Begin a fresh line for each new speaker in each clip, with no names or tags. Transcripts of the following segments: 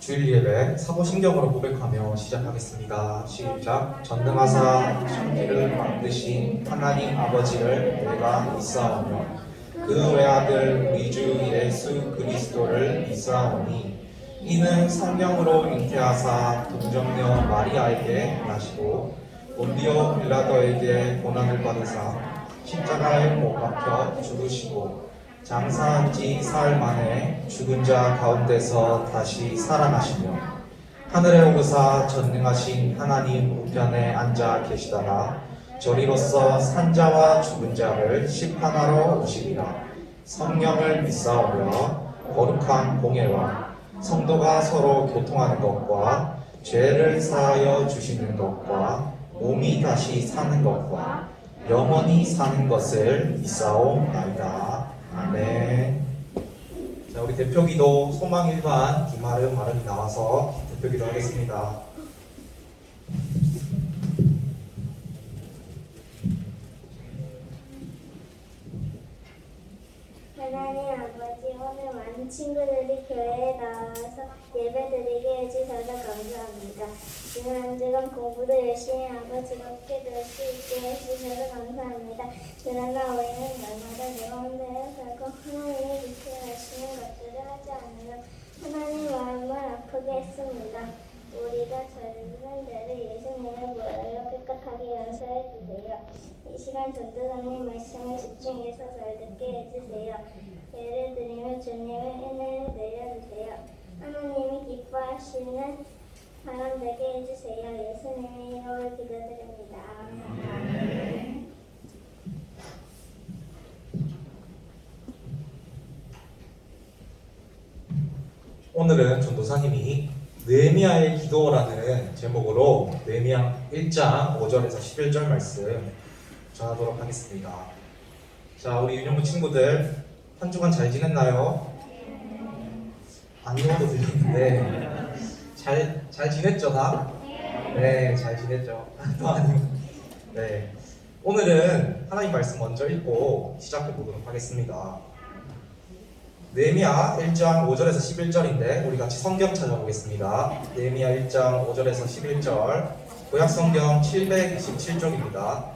주일 예배 사도신경으로 고백하며 시작하겠습니다. 시작. 전능하사 천지를 만드신 하나님 아버지를 내가 믿사오며 그 외아들 우리 주 예수 그리스도를 믿사오니 이는 성령으로 잉태하사 동정녀 마리아에게 나시고 본디오 빌라도에게 고난을 받으사 십자가에 못 박혀 죽으시고 장사한 지 사흘 만에 죽은 자 가운데서 다시 살아나시며 하늘에 오르사 전능하신 하나님 우편에 앉아 계시다가 저리로서 산자와 죽은 자를 심판하러 오시리라. 성령을 믿사오며 거룩한 공예와 성도가 서로 교통하는 것과 죄를 사하여 주시는 것과 몸이 다시 사는 것과 영원히 사는 것을 믿사오나이다. 아멘. 자, 우리 대표기도 소망일반 김아름 마름이 나와서 대표기도 하겠습니다.
하나님 아버지, 오늘 많은 친구들이 교회에 나와서 예배드리게 해주셔서 감사합니다. 이번 한 주간 공부도 열심히 하고 즐겁게 될 수 있게 해주셔서 감사합니다. 그러나 우리는 날마다 내 마음대로 살고 하나님이 믿게 하시는 것들을 하지 않으면 하나님 마음을 아프게 했습니다. 우리가 젊은 대로 예수님의 무엇을 깨끗하게 연수해 주세요. 이 시간 전도사님 말씀에 집중해서 잘 듣게 해주세요. 예를 들면 주님의 은혜를 내려주세요. 하나님이 기뻐하시는 사람 되게 해주세요. 예수님의 이름으로 기도드립니다. 아멘.
오늘은 전도사님이 느헤미야의 기도라는 제목으로 느헤미야 1장 5절에서 11절 말씀 전하도록 하겠습니다. 자, 우리 유년부 친구들 한 주간 잘 지냈나요? 아니어도 들렸는데 잘 지냈죠 다? 네, 잘 지냈죠. 또 아니면 네. 오늘은 하나님 말씀 먼저 읽고 시작해 보도록 하겠습니다. 느헤미야 1장 5절에서 11절인데 우리 같이 성경 찾아보겠습니다. 느헤미야 1장 5절에서 11절 구약성경 727쪽입니다.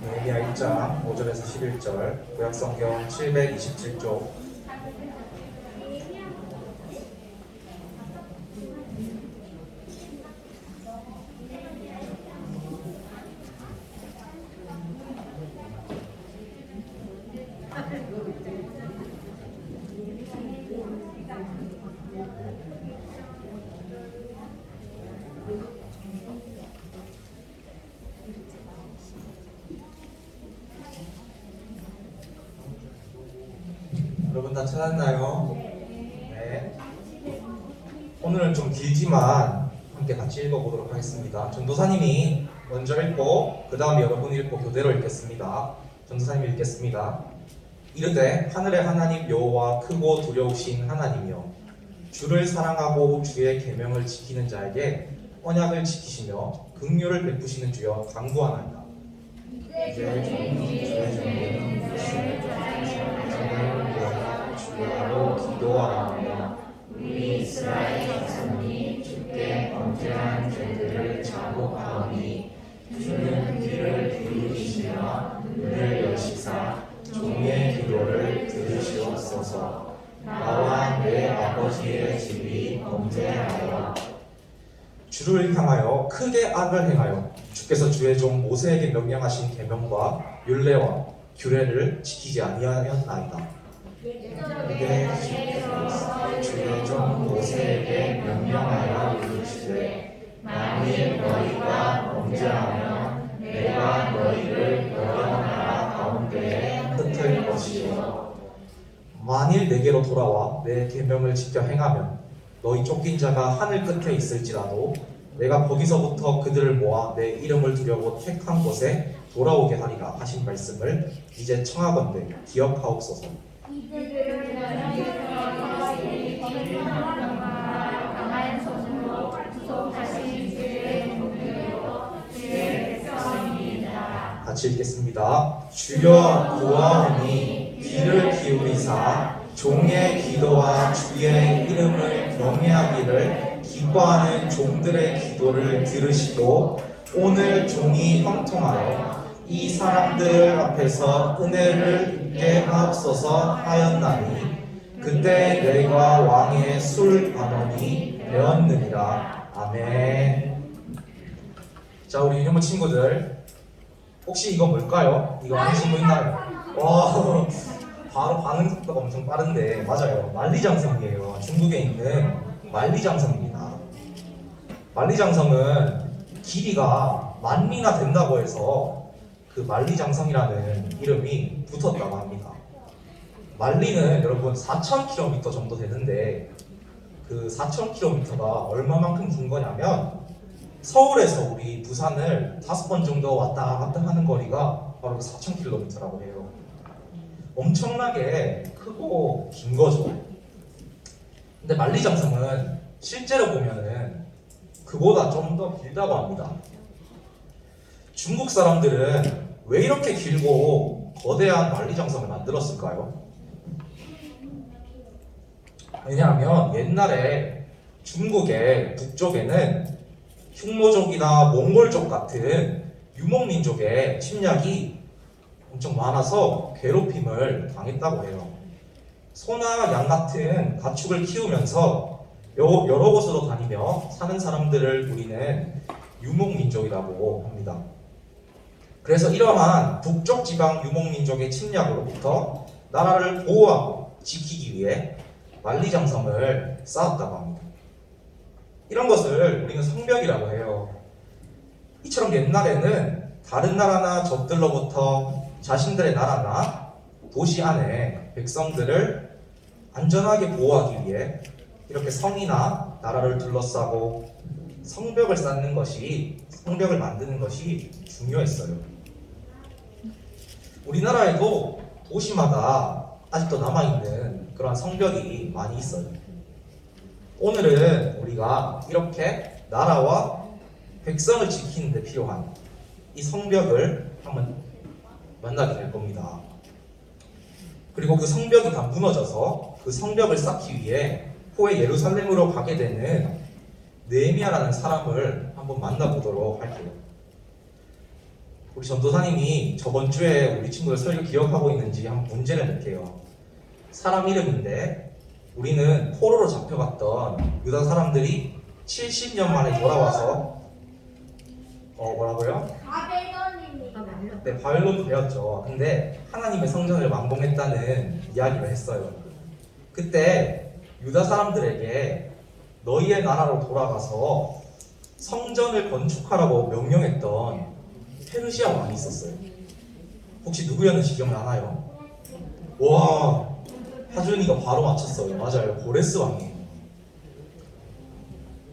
느헤미야 1장 5절에서 11절 구약성경 727쪽. 여러분 다 찾았나요? 네. 오늘은 좀 길지만 함께 같이 읽어보도록 하겠습니다. 전도사님이 먼저 읽고 그 다음에 여러분이 읽고 교대로 읽겠습니다. 전도사님이 읽겠습니다. 이르되 하늘의 하나님 여호와 크고 두려우신 하나님이여 주를 사랑하고 주의 계명을 지키는 자에게 언약을 지키시며 긍휼을 베푸시는 주여 간구하나이다. 이제 정리 주의 정리는 주야로 기도하며 우리 이스라엘 자손이 주께 범죄한 죄들을 자복하오니 주는 귀를 기울이시며 눈을 여시사 종의 기도를 들으시옵소서. 나와 내 아버지의 집이 범죄하여 주를 향하여 크게 악을 행하여 주께서 주의 종 모세에게 명령하신 계명과 율례와 규례를 지키지 아니하였나이다. 이게 주의 종 모세에게 명령하여 이르시되 만일 너희가 범죄하면 내가 너희를 여러 나라 가운데에 흩을 것이요 만일 내게로 돌아와 내 계명을 지켜 행하면 너희 쫓긴 자가 하늘 끝에 있을지라도 내가 거기서부터 그들을 모아 내 이름을 두려고 택한 곳에 돌아오게 하리라 하신 말씀을 이제 청하건대 기억하옵소서. 같이 읽겠습니다. 주여 구하오니 귀를 기울이사 종의 기도와 주의 이름을 경외하기를 기뻐하는 종들의 기도를 들으시고 오늘 종이 형통하여 이 사람들 앞에서 은혜를 입게 하옵소서 하였나니 그때 내가 왕의 술 반원이 되었느니라. 아멘. 자, 우리 유니모 친구들, 혹시 이거 뭘까요? 이거 아시는 분 있나요? 와, 바로 반응 속도가 엄청 빠른데 맞아요. 만리장성이에요. 중국에 있는 만리장성입니다. 만리장성은 길이가 10,000리나 된다고 해서 그 만리장성이라는 이름이 붙었다고 합니다. 만리는 여러분 4,000km 정도 되는데 그 4,000km가 얼마만큼 긴 거냐면 서울에서 우리 부산을 5번 정도 왔다 갔다 하는 거리가 바로 그 4,000km라고 해요. 엄청나게 크고 긴 거죠. 근데 만리장성은 실제로 보면은 그보다 좀 더 길다고 합니다. 중국 사람들은 왜 이렇게 길고 거대한 만리장성을 만들었을까요? 왜냐하면 옛날에 중국의 북쪽에는 흉노족이나 몽골족 같은 유목민족의 침략이 엄청 많아서 괴롭힘을 당했다고 해요. 소나 양 같은 가축을 키우면서 여러 곳으로 다니며 사는 사람들을 우리는 유목민족이라고 합니다. 그래서 이러한 북쪽 지방 유목민족의 침략으로부터 나라를 보호하고 지키기 위해 만리장성을 쌓았다고 합니다. 이런 것을 우리는 성벽이라고 해요. 이처럼 옛날에는 다른 나라나 적들로부터 자신들의 나라나 도시 안에 백성들을 안전하게 보호하기 위해 이렇게 성이나 나라를 둘러싸고 성벽을 쌓는 것이, 성벽을 만드는 것이 중요했어요. 우리나라에도 도시마다 아직도 남아있는 그런 성벽이 많이 있어요. 오늘은 우리가 이렇게 나라와 백성을 지키는 데 필요한 이 성벽을 한번 만나게 될 겁니다. 그리고 그 성벽이 다 무너져서 그 성벽을 쌓기 위해 후에 예루살렘으로 가게 되는 느헤미야라는 사람을 한번 만나보도록 할게요. 우리 전도사님이 저번 주에 우리 친구들 설교 기억하고 있는지 한번 문제를 낼게요. 사람 이름인데 우리는 포로로 잡혀갔던 유다 사람들이 70년 만에 돌아와서 뭐라고요?
바벨론입니다.
네, 바벨론 배웠죠. 근데 하나님의 성전을 완공했다는 이야기를 했어요. 그때 유다 사람들에게 너희의 나라로 돌아가서 성전을 건축하라고 명령했던 페르시아 왕이 있었어요. 혹시 누구였는지 기억나나요? 와, 하준이가 바로 맞췄어요. 맞아요. 고레스 왕이에요.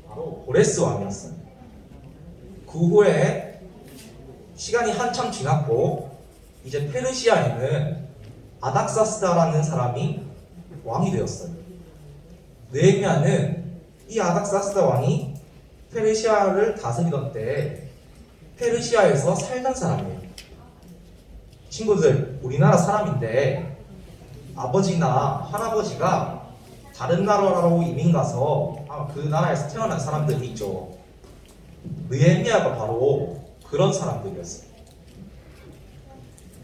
바로 고레스 왕이었어요. 그 후에 시간이 한참 지났고 이제 페르시아에는 아닥사스다라는 사람이 왕이 되었어요. 느헤미야는 이 아닥사스다 왕이 페르시아를 다스리던 때 페르시아에서 살던 사람이에요. 친구들, 우리나라 사람인데 아버지나 할아버지가 다른 나라로 이민 가서 그 나라에서 태어난 사람들이 있죠. 느헤미야가 바로 그런 사람들이었어요.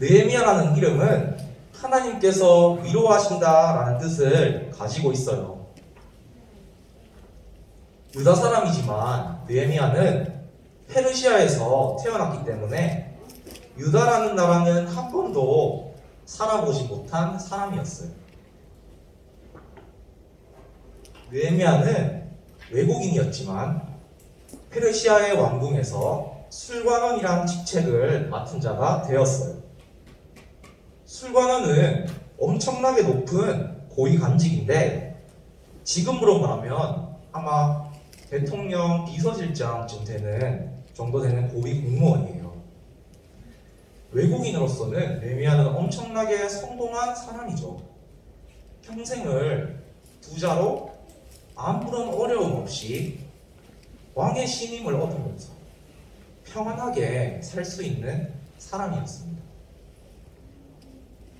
느헤미야라는 이름은 하나님께서 위로하신다라는 뜻을 가지고 있어요. 유다 사람이지만 느헤미야는 페르시아에서 태어났기 때문에 유다라는 나라는 한 번도 살아보지 못한 사람이었어요. 느헤미야는 외국인이었지만 페르시아의 왕궁에서 술관원이라는 직책을 맡은 자가 되었어요. 술관원은 엄청나게 높은 고위 관직인데 지금으로 말하면 아마 대통령 비서실장쯤 정도 되는 고위 공무원이에요. 외국인으로서는 느헤미야는 엄청나게 성공한 사람이죠. 평생을 부자로 아무런 어려움 없이 왕의 신임을 얻으면서 평안하게 살 수 있는 사람이었습니다.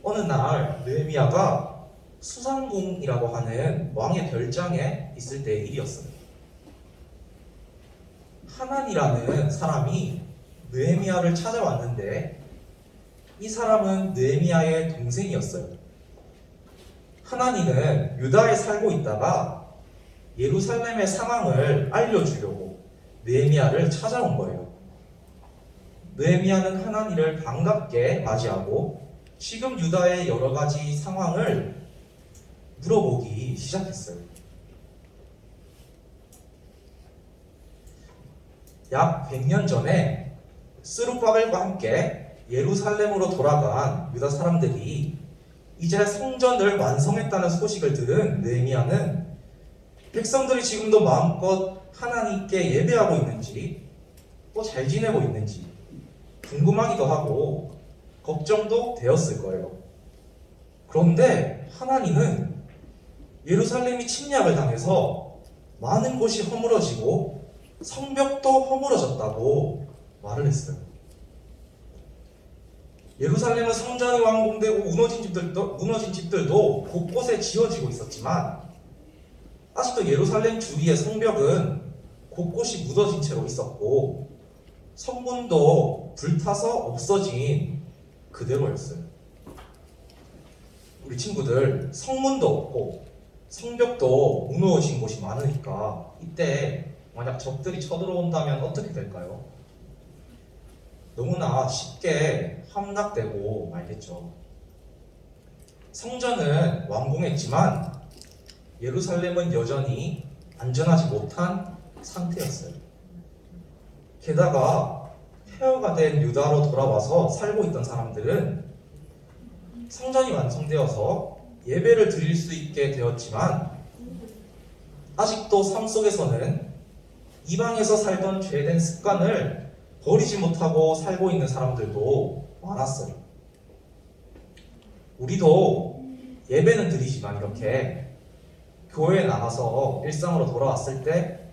어느 날 느헤미야가 수산궁이라고 하는 왕의 별장에 있을 때의 일이었어요. 하난이라는 사람이 느헤미야를 찾아왔는데 이 사람은 느헤미야의 동생이었어요. 하난이는 유다에 살고 있다가 예루살렘의 상황을 알려주려고 느헤미야를 찾아온 거예요. 느헤미야는 하난이를 반갑게 맞이하고 지금 유다의 여러 가지 상황을 물어보기 시작했어요. 약 100년 전에 스룹바벨과 함께 예루살렘으로 돌아간 유다 사람들이 이제 성전을 완성했다는 소식을 들은 느헤미야는 백성들이 지금도 마음껏 하나님께 예배하고 있는지 또 잘 지내고 있는지 궁금하기도 하고 걱정도 되었을 거예요. 그런데 하나님은 예루살렘이 침략을 당해서 많은 곳이 허물어지고 성벽도 허물어졌다고 말을 했어요. 예루살렘은 성전이 완공되고 무너진 집들도 곳곳에 지어지고 있었지만 아직도 예루살렘 주위의 성벽은 곳곳이 무너진 채로 있었고 성문도 불타서 없어진 그대로였어요. 우리 친구들, 성문도 없고 성벽도 무너진 곳이 많으니까 이때 만약 적들이 쳐들어온다면 어떻게 될까요? 너무나 쉽게 함락되고 말겠죠. 성전은 완공했지만 예루살렘은 여전히 안전하지 못한 상태였어요. 게다가 폐허가 된 유다로 돌아와서 살고 있던 사람들은 성전이 완성되어서 예배를 드릴 수 있게 되었지만 아직도 삶 속에서는 이방에서 살던 죄된 습관을 버리지 못하고 살고 있는 사람들도 많았어요. 우리도 예배는 드리지만 이렇게 교회에 나가서 일상으로 돌아왔을 때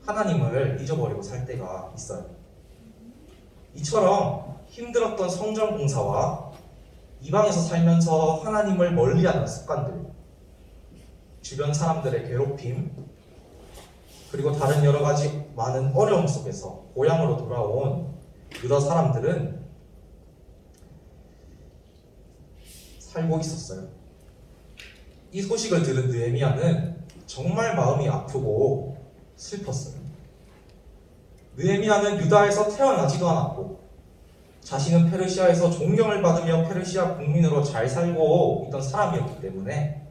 하나님을 잊어버리고 살 때가 있어요. 이처럼 힘들었던 성전 공사와 이방에서 살면서 하나님을 멀리하는 습관들, 주변 사람들의 괴롭힘, 그리고 다른 여러 가지 많은 어려움 속에서 고향으로 돌아온 유다 사람들은 살고 있었어요. 이 소식을 들은 느헤미야는 정말 마음이 아프고 슬펐어요. 느헤미야는 유다에서 태어나지도 않았고 자신은 페르시아에서 존경을 받으며 페르시아 국민으로 잘 살고 있던 사람이었기 때문에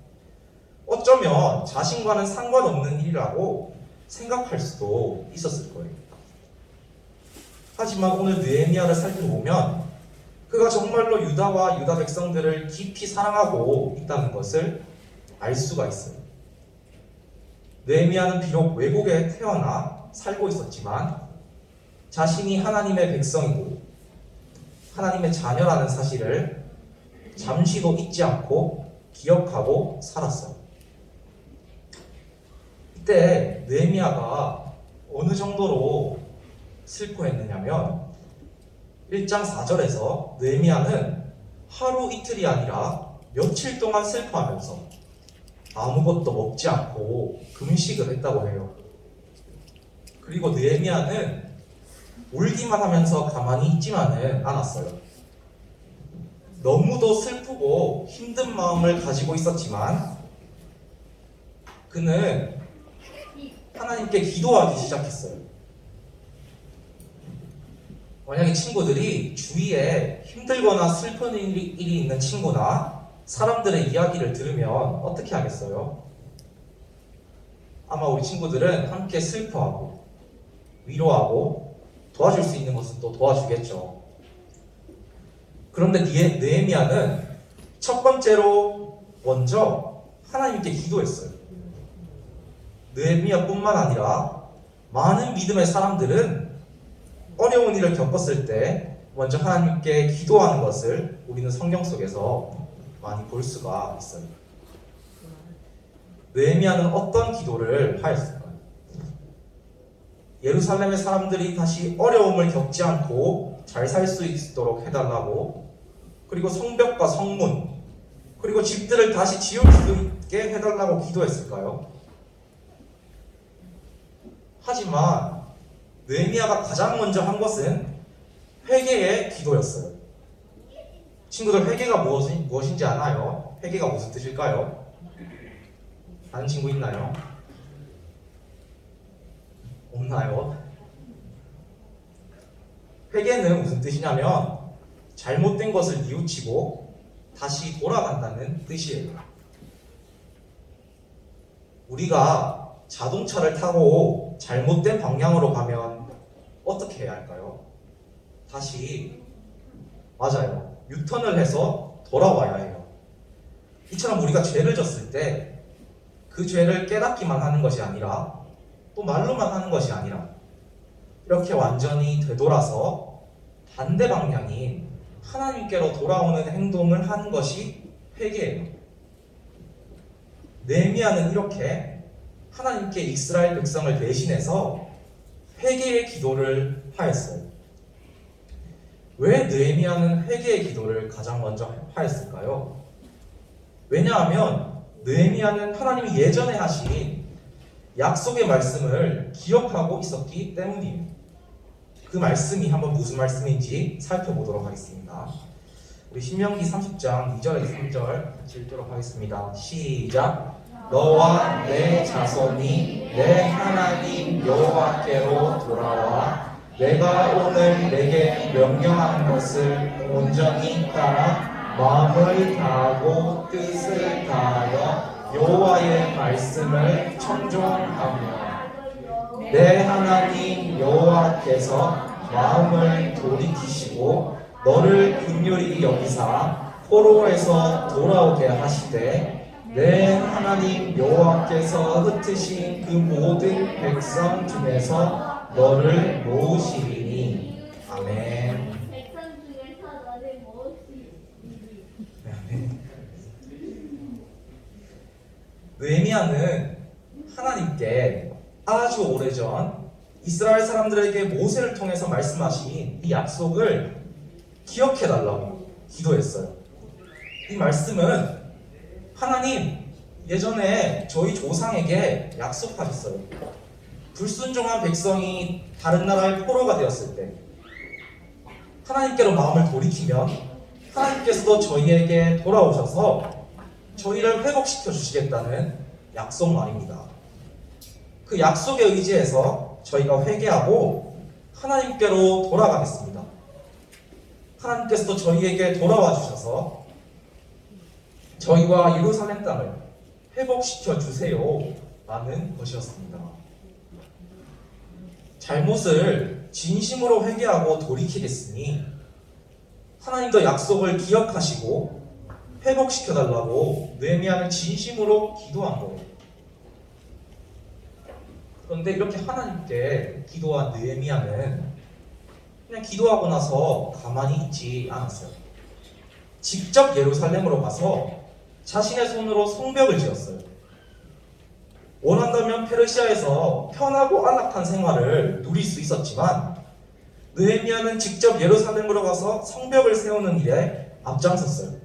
어쩌면 자신과는 상관없는 일이라고 생각할 수도 있었을 거예요. 하지만 오늘 느헤미야를 살펴보면 그가 정말로 유다와 유다 백성들을 깊이 사랑하고 있다는 것을 알 수가 있어요. 느헤미야는 비록 외국에 태어나 살고 있었지만 자신이 하나님의 백성이고 하나님의 자녀라는 사실을 잠시도 잊지 않고 기억하고 살았어요. 이때 느헤미야가 어느 정도로 슬퍼했느냐면 1장 4절에서 느헤미야는 하루 이틀이 아니라 며칠 동안 슬퍼하면서 아무것도 먹지 않고 금식을 했다고 해요. 그리고 느헤미야는 울기만 하면서 가만히 있지만은 않았어요. 너무도 슬프고 힘든 마음을 가지고 있었지만 그는 하나님께 기도하기 시작했어요. 만약에 친구들이 주위에 힘들거나 슬픈 일이 있는 친구나 사람들의 이야기를 들으면 어떻게 하겠어요? 아마 우리 친구들은 함께 슬퍼하고 위로하고 도와줄 수 있는 것은 또 도와주겠죠. 그런데 느헤미야는 첫 번째로 먼저 하나님께 기도했어요. 느헤미야뿐만 아니라 많은 믿음의 사람들은 어려운 일을 겪었을 때 먼저 하나님께 기도하는 것을 우리는 성경 속에서 많이 볼 수가 있어요. 느헤미야는 어떤 기도를 하였을까요? 예루살렘의 사람들이 다시 어려움을 겪지 않고 잘 살 수 있도록 해달라고, 그리고 성벽과 성문, 그리고 집들을 다시 지을 수 있게 해달라고 기도했을까요? 하지만 느헤미야가 가장 먼저 한 것은 회개의 기도였어요. 친구들, 회개가 무엇인지 아나요? 회개가 무슨 뜻일까요? 아는 친구 있나요? 없나요? 회개는 무슨 뜻이냐면 잘못된 것을 뉘우치고 다시 돌아간다는 뜻이에요. 우리가 자동차를 타고 잘못된 방향으로 가면 어떻게 해야 할까요? 다시, 맞아요, 유턴을 해서 돌아와야 해요. 이처럼 우리가 죄를 졌을 때 그 죄를 깨닫기만 하는 것이 아니라 또 말로만 하는 것이 아니라 이렇게 완전히 되돌아서 반대 방향인 하나님께로 돌아오는 행동을 하는 것이 회개예요. 느헤미야는 이렇게 하나님께 이스라엘 백성을 대신해서 회개의 기도를 하였어요. 왜 느헤미야는 회개의 기도를 가장 먼저 하였을까요? 왜냐하면 느헤미야는 하나님이 예전에 하신 약속의 말씀을 기억하고 있었기 때문이에요. 그 말씀이 한번 무슨 말씀인지 살펴보도록 하겠습니다. 우리 신명기 30장 2절에서 3절 같이 읽도록 하겠습니다. 시작! 너와 내 자손이 내 하나님 여호와께로 돌아와 내가 오늘 내게 명령한 것을 온전히 따라 마음을 다하고 뜻을 다하여 여호와의 말씀을 청종하며 내 하나님 여호와께서 마음을 돌이키시고 너를 긍휼히 여기사 포로에서 돌아오게 하시되 내 하나님 여호와께서 흩으신 그 모든 백성 중에서 너를 모으시리니. 아멘.
백성 중에서 너를 모으시리니.
느헤미야는 하나님께 아주 오래전 이스라엘 사람들에게 모세를 통해서 말씀하신 이 약속을 기억해달라고 기도했어요. 이 말씀은 하나님 예전에 저희 조상에게 약속하셨어요. 불순종한 백성이 다른 나라의 포로가 되었을 때 하나님께로 마음을 돌이키면 하나님께서도 저희에게 돌아오셔서 저희를 회복시켜 주시겠다는 약속 말입니다. 그 약속에 의지해서 저희가 회개하고 하나님께로 돌아가겠습니다. 하나님께서도 저희에게 돌아와 주셔서 저희와 예루살렘 땅을 회복시켜 주세요 라는 것이었습니다. 잘못을 진심으로 회개하고 돌이키겠으니 하나님도 약속을 기억하시고 회복시켜달라고 느헤미야는 진심으로 기도한 거예요. 그런데 이렇게 하나님께 기도한 느헤미야는 그냥 기도하고 나서 가만히 있지 않았어요. 직접 예루살렘으로 가서 자신의 손으로 성벽을 지었어요. 원한다면 페르시아에서 편하고 안락한 생활을 누릴 수 있었지만 느헤미야는 직접 예루살렘으로 가서 성벽을 세우는 일에 앞장섰어요.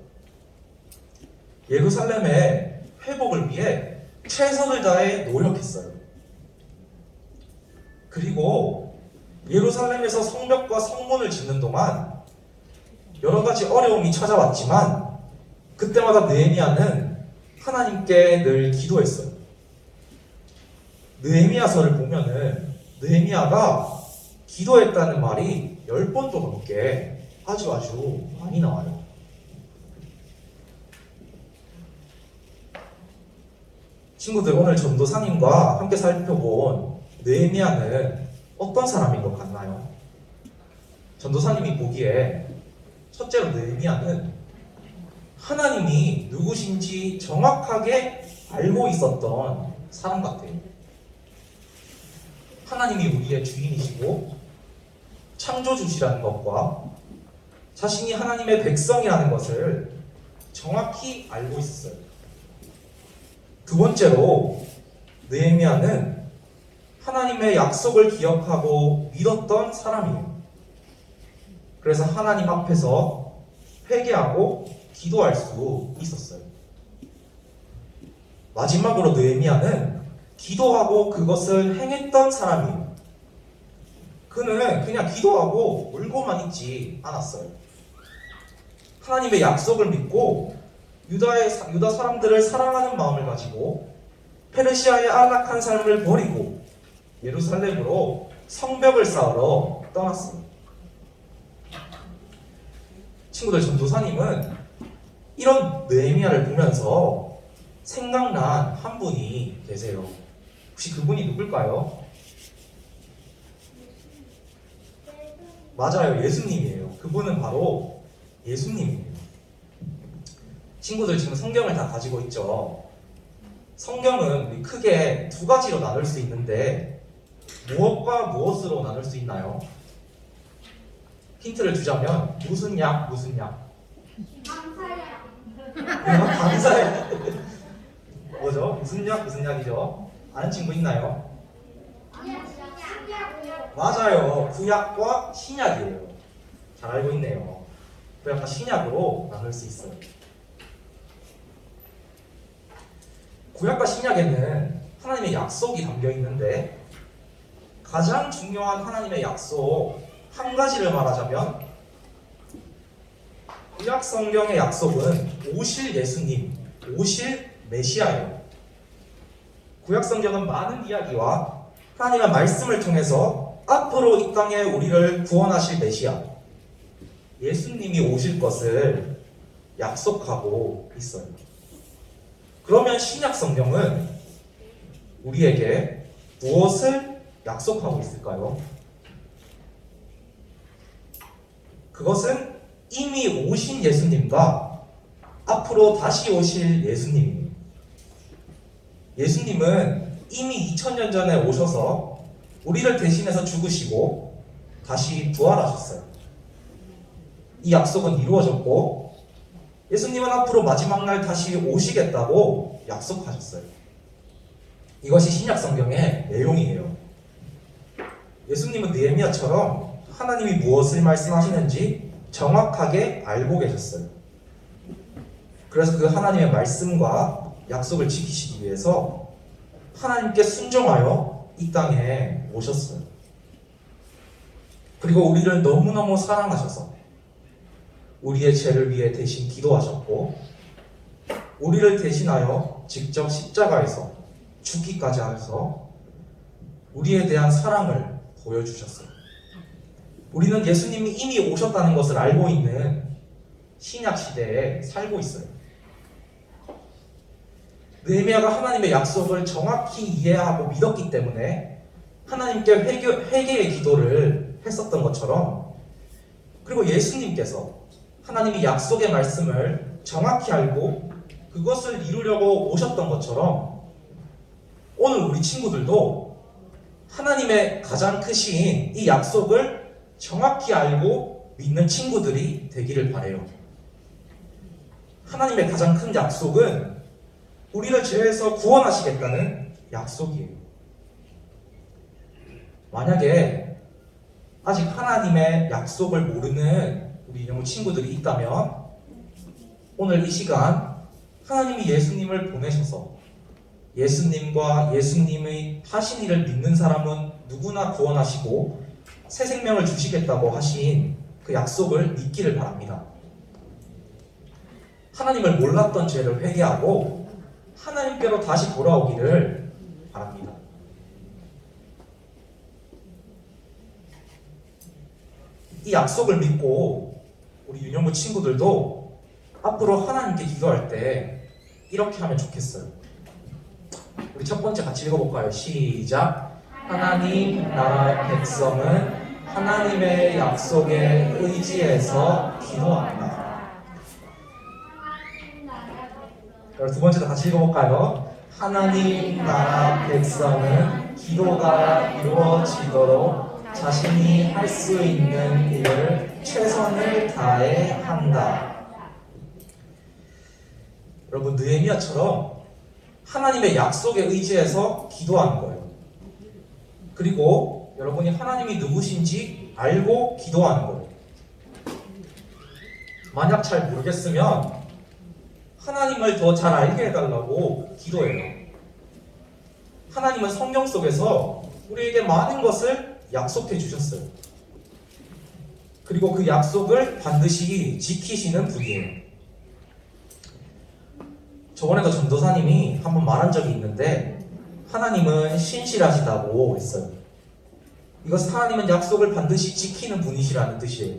예루살렘의 회복을 위해 최선을 다해 노력했어요. 그리고 예루살렘에서 성벽과 성문을 짓는 동안 여러 가지 어려움이 찾아왔지만 그때마다 느헤미야는 하나님께 늘 기도했어요. 느헤미야서를 보면은 느헤미야가 기도했다는 말이 10번도 넘게 아주 많이 나와요. 친구들, 오늘 전도사님과 함께 살펴본 느헤미야는 어떤 사람인 것 같나요? 전도사님이 보기에 첫째로 느헤미야는 하나님이 누구신지 정확하게 알고 있었던 사람 같아요. 하나님이 우리의 주인이시고 창조주시라는 것과 자신이 하나님의 백성이라는 것을 정확히 알고 있었어요. 두 번째로 느헤미야는 하나님의 약속을 기억하고 믿었던 사람이에요. 그래서 하나님 앞에서 회개하고 기도할 수 있었어요. 마지막으로 느헤미야는 기도하고 그것을 행했던 사람이에요. 그는 그냥 기도하고 울고만 있지 않았어요. 하나님의 약속을 믿고 유다 사람들을 사랑하는 마음을 가지고 페르시아의 안락한 삶을 버리고 예루살렘으로 성벽을 쌓으러 떠났어요. 친구들, 전도사님은 이런 느헤미야를 보면서 생각난 한 분이 계세요. 혹시 그분이 누굴까요? 맞아요, 예수님이에요. 그분은 바로 예수님이에요. 친구들, 지금 성경을 다 가지고 있죠? 성경은 우리 크게 두 가지로 나눌 수 있는데 무엇과 무엇으로 나눌 수 있나요? 힌트를 주자면 무슨 약, 무슨 약? 감사해. 뭐죠? 무슨 약, 무슨 약이죠? 아는 친구 있나요? 맞아요. 구약과 신약이에요. 잘 알고 있네요. 구약과 신약으로 나눌 수 있어요. 구약과 신약에는 하나님의 약속이 담겨 있는데 가장 중요한 하나님의 약속 한 가지를 말하자면 구약 성경의 약속은 오실 예수님, 오실 메시아예요. 구약 성경은 많은 이야기와 하나님의 말씀을 통해서 앞으로 이 땅에 우리를 구원하실 메시아, 예수님이 오실 것을 약속하고 있어요. 그러면 신약 성경은 우리에게 무엇을 약속하고 있을까요? 그것은 이미 오신 예수님과 앞으로 다시 오실 예수님입니다. 예수님은 이미 2000년 전에 오셔서 우리를 대신해서 죽으시고 다시 부활하셨어요. 이 약속은 이루어졌고 예수님은 앞으로 마지막 날 다시 오시겠다고 약속하셨어요. 이것이 신약 성경의 내용이에요. 예수님은 느헤미야처럼 하나님이 무엇을 말씀하시는지 정확하게 알고 계셨어요. 그래서 그 하나님의 말씀과 약속을 지키시기 위해서 하나님께 순종하여 이 땅에 오셨어요. 그리고 우리를 너무너무 사랑하셔서 우리의 죄를 위해 대신 기도하셨고 우리를 대신하여 직접 십자가에서 죽기까지 하셔서 우리에 대한 사랑을 보여주셨어요. 우리는 예수님이 이미 오셨다는 것을 알고 있는 신약 시대에 살고 있어요. 느헤미야가 하나님의 약속을 정확히 이해하고 믿었기 때문에 하나님께 회개의 기도를 했었던 것처럼, 그리고 예수님께서 하나님이 약속의 말씀을 정확히 알고 그것을 이루려고 오셨던 것처럼 오늘 우리 친구들도 하나님의 가장 크신 이 약속을 정확히 알고 믿는 친구들이 되기를 바라요. 하나님의 가장 큰 약속은 우리를 죄에서 구원하시겠다는 약속이에요. 만약에 아직 하나님의 약속을 모르는 우리 영우 친구들이 있다면 오늘 이 시간 하나님이 예수님을 보내셔서 예수님과 예수님의 하신 일을 믿는 사람은 누구나 구원하시고 새 생명을 주시겠다고 하신 그 약속을 믿기를 바랍니다. 하나님을 몰랐던 죄를 회개하고 하나님께로 다시 돌아오기를 바랍니다. 이 약속을 믿고 우리 윤영부 친구들도 앞으로 하나님께 기도할 때 이렇게 하면 좋겠어요. 우리 첫 번째 같이 읽어볼까요? 시작. 하나님 나라 백성은 하나님의 약속에 의지해서 기도합니다. 두 번째도 같이 읽어볼까요? 하나님 나라 백성은 기도가 이루어지도록 자신이 할 수 있는 일을 최선을 다해 한다. 여러분, 느헤미야처럼 하나님의 약속에 의지해서 기도하는 거예요. 그리고 여러분이 하나님이 누구신지 알고 기도하는 거예요. 만약 잘 모르겠으면 하나님을 더 잘 알게 해달라고 기도해요. 하나님은 성경 속에서 우리에게 많은 것을 약속해 주셨어요. 그리고 그 약속을 반드시 지키시는 분이에요. 저번에도 전도사님이 한번 말한 적이 있는데 하나님은 신실하시다고 했어요. 이것은 하나님은 약속을 반드시 지키는 분이시라는 뜻이에요.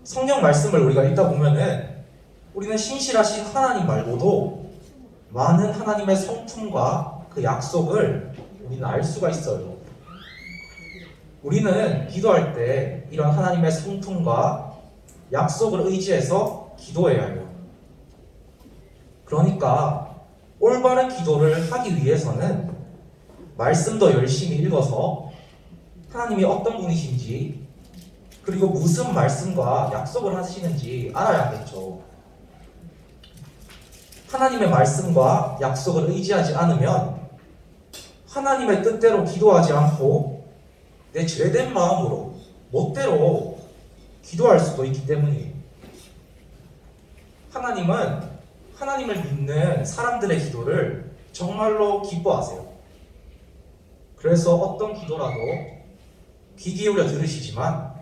성경 말씀을 우리가 읽다 보면은 우리는 신실하신 하나님 말고도 많은 하나님의 성품과 그 약속을 우리는 알 수가 있어요. 우리는 기도할 때 이런 하나님의 성품과 약속을 의지해서 기도해야 해요. 그러니까 올바른 기도를 하기 위해서는 말씀도 열심히 읽어서 하나님이 어떤 분이신지 그리고 무슨 말씀과 약속을 하시는지 알아야겠죠. 하나님의 말씀과 약속을 의지하지 않으면 하나님의 뜻대로 기도하지 않고 내 죄된 마음으로 멋대로 기도할 수도 있기 때문이에요. 하나님은 하나님을 믿는 사람들의 기도를 정말로 기뻐하세요. 그래서 어떤 기도라도 귀 기울여 들으시지만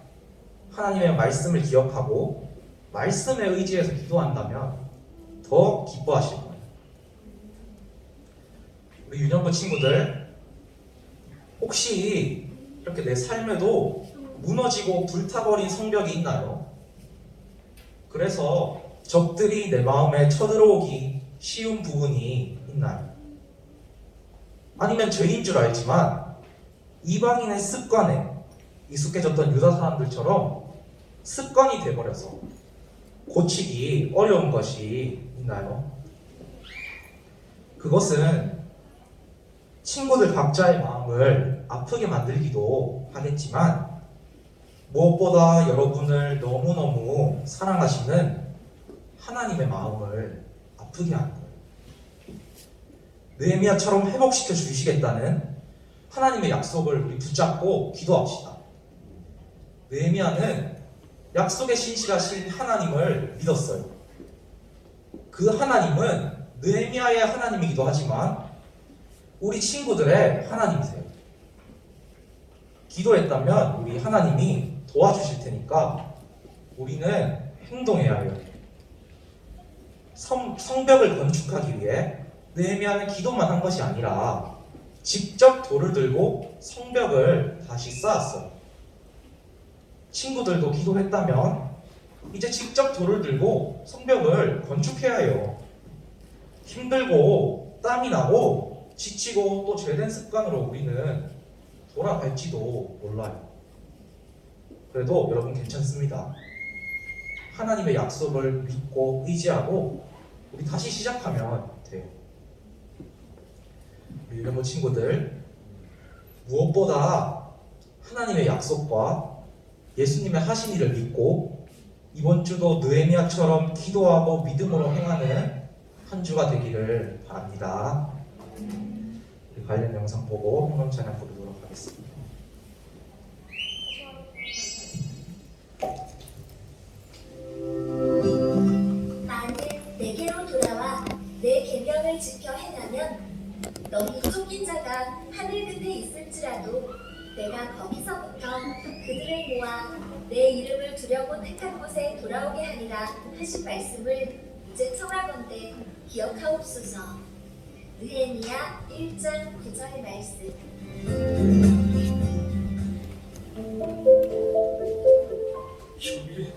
하나님의 말씀을 기억하고 말씀에 의지해서 기도한다면 더 기뻐하실 거예요. 우리 유년부 친구들, 혹시 이렇게 내 삶에도 무너지고 불타버린 성벽이 있나요? 그래서 적들이 내 마음에 쳐들어오기 쉬운 부분이 있나요? 아니면 죄인 줄 알지만 이방인의 습관에 익숙해졌던 유다 사람들처럼 습관이 돼버려서 고치기 어려운 것이 있나요? 그것은 친구들 각자의 마음을 아프게 만들기도 하겠지만 무엇보다 여러분을 너무너무 사랑하시는 하나님의 마음을 아프게 하는 거예요. 느헤미야처럼 회복시켜 주시겠다는 하나님의 약속을 우리 붙잡고 기도합시다. 느헤미야는 약속에 신실하신 하나님을 믿었어요. 그 하나님은 느헤미야의 하나님이기도 하지만 우리 친구들의 하나님이세요. 기도했다면 우리 하나님이 도와주실 테니까 우리는 행동해야 해요. 성벽을 건축하기 위해 느헤미야는 기도만 한 것이 아니라 직접 돌을 들고 성벽을 다시 쌓았어요. 친구들도 기도했다면 이제 직접 돌을 들고 성벽을 건축해야 해요. 힘들고 땀이 나고 지치고 또 죄된 습관으로 우리는 돌아갈지도 몰라요. 그래도 여러분 괜찮습니다. 하나님의 약속을 믿고 의지하고 우리 다시 시작하면 돼요. 우리 유년부 친구들, 무엇보다 하나님의 약속과 예수님의 하신 일을 믿고 이번 주도 느헤미야처럼 기도하고 믿음으로 행하는 한 주가 되기를 바랍니다. 우리 관련 영상 보고 헌금 찬양 부르도록 하겠습니다.
나는 내게로 돌아와 내 계명을 지켜 행하면 너희 쫓긴 자가 하늘 끝에 있을지라도 내가 거기서부터 그들을 모아 내 이름을 두려고 택한 곳에 돌아오게 하리라 하신 말씀을 이제 청하건대 기억하옵소서. 느헤미야 1장 9절의 말씀.
주님,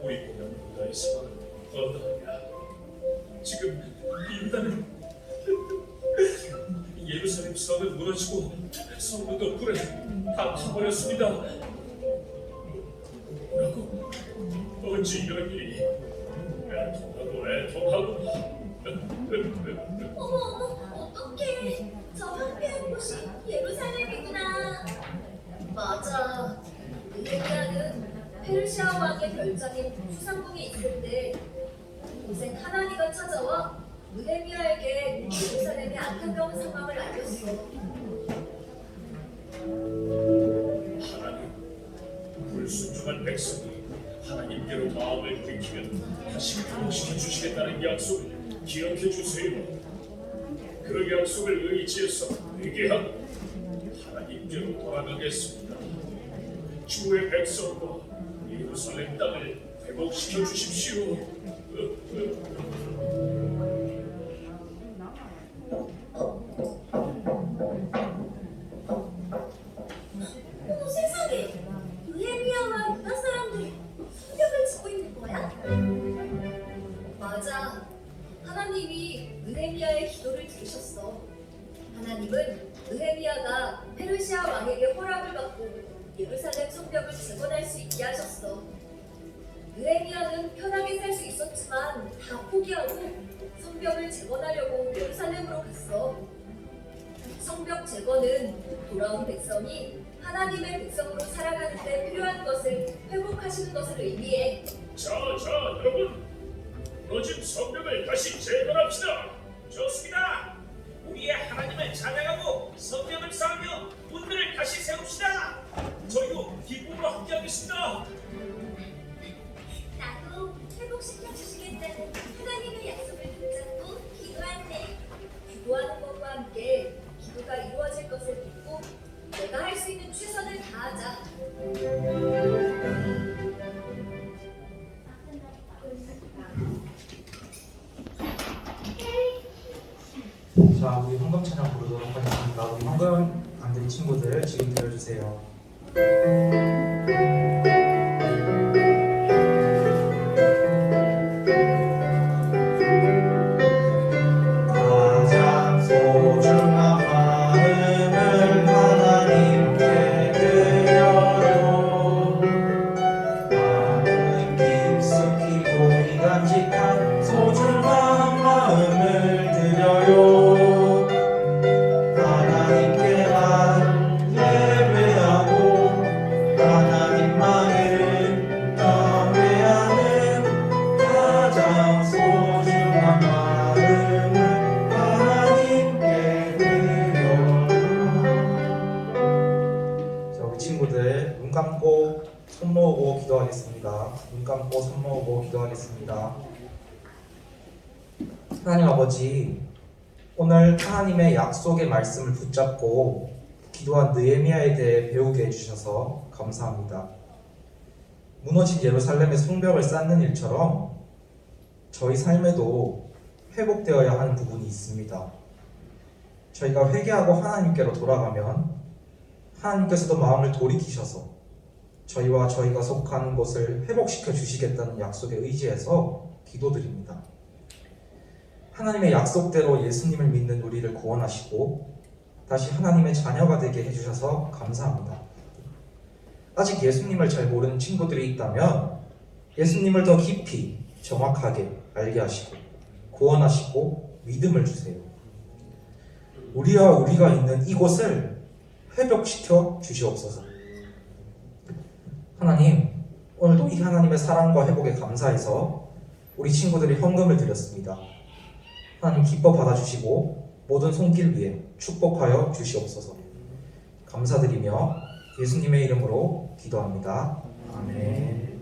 우리 고향 유다의 상황은 어떠하냐? 지금 유다는 예루살렘 성은 무너지고 성문도 불에 다 타버렸습니다. 뭐라고? 어찌 이런 일이? 애통하고
어머, 어떡해. 저 황폐한 곳이 예루살렘이구나. 맞아. 느헤미야는 페르시아 왕의 별장인 수상궁에 있을 때 고생 하나니가 찾아와 느헤미야에게 예루살렘의 안타까운 상황을 알렸어.
하나님, 불순종한 백성이 하나님께로 마음을 긁히면 다시 회복시켜 주시겠다는 약속을 기억해 주세요. 그 약속을 의지해서 회개하고 하나님께로 돌아가겠습니다. 주의 백성과 예루살렘 땅을 회복시켜 주십시오.
어머 세상에! 느헤미야와 유다 사람들이 성벽을 짓고 있는 거야? 맞아. 하나님이 느헤미야의 기도를 들으셨어. 하나님은 느헤미야가 페르시아 왕에게 허락을 받고 예루살렘 성벽을 재건할 수 있게 하셨어. 느헤미야는 편하게 살 수 있었지만 다 포기하고 성벽을 재건하려고 예루살렘으로 갔어. 성벽 재건은 돌아온 백성이 하나님의 백성으로 살아가는 데 필요한 것을 회복하시는 것을 의미해.
자, 여러분, 무너진 성벽을 다시 재건합시다. 좋습니다. 우리의 하나님을 찬양하고 성벽을 쌓으며 문들을 다시 세웁시다. 저희도 기쁨으로 함께하겠습니다.
나도 회복시켜 주시겠다는 하나님의 약속을 붙잡고 기도할래. 기도하는 것과 함께 기도가 이루어질 것을 믿고 내가 할 수 있는 최선을 다하자.
자, 우리 헌금 찬양 부르도록 하겠습니다. 우리 헌금 안 드린 친구들 지금 들려주세요. 가장 소중한 마음을 하나님께 드려요. 마음 깊숙이 고이 간직한 소중한 마음을 드려요. 하나님께만 예배하고 하나님만을 경외하는 가장 소중한 마음을 하나님께 드려요. 자, 우리 친구들 눈 감고 손 모으고 기도하겠습니다. 눈 감고 손 모으고 기도하겠습니다. 하나님 아버지, 오늘 하나님의 약속의 말씀을 붙잡고 기도한 느헤미야에 대해 배우게 해주셔서 감사합니다. 무너진 예루살렘의 성벽을 쌓는 일처럼 저희 삶에도 회복되어야 하는 부분이 있습니다. 저희가 회개하고 하나님께로 돌아가면 하나님께서도 마음을 돌이키셔서 저희와 저희가 속한 곳을 회복시켜 주시겠다는 약속에 의지해서 기도드립니다. 하나님의 약속대로 예수님을 믿는 우리를 구원하시고 다시 하나님의 자녀가 되게 해주셔서 감사합니다. 아직 예수님을 잘 모르는 친구들이 있다면 예수님을 더 깊이 정확하게 알게 하시고 구원하시고 믿음을 주세요. 우리와 우리가 있는 이곳을 회복시켜 주시옵소서. 하나님, 오늘도 이 하나님의 사랑과 회복에 감사해서 우리 친구들이 헌금을 드렸습니다. 하나님 기뻐 받아주시고 모든 손길 위에 축복하여 주시옵소서. 감사드리며 예수님의 이름으로 기도합니다. 아멘.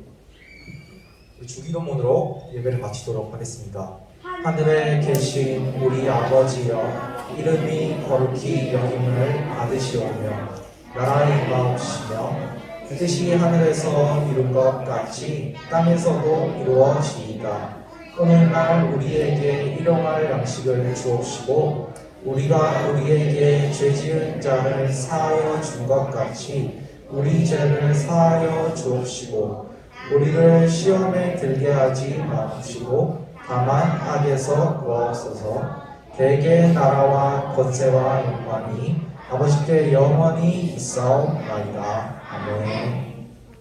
주기도문으로 예배를 마치도록 하겠습니다. 하늘에 계신 우리 아버지여, 이름이 거룩히 여김을 받으시오며 나라의 임하옵시며 뜻이 하늘에서 이룬 것 같이 땅에서도 이루어지이다. 오늘날 우리에게 일용할 양식을 주옵시고 우리가 우리에게 죄지은 자를 사하여 준 것 같이 우리 죄를 사하여 주옵시고 우리를 시험에 들게 하지 마옵시고 다만 악에서 구하옵소서. 대개 나라와 권세와 영광이 아버지께 영원히 있사옵나이다. 아멘.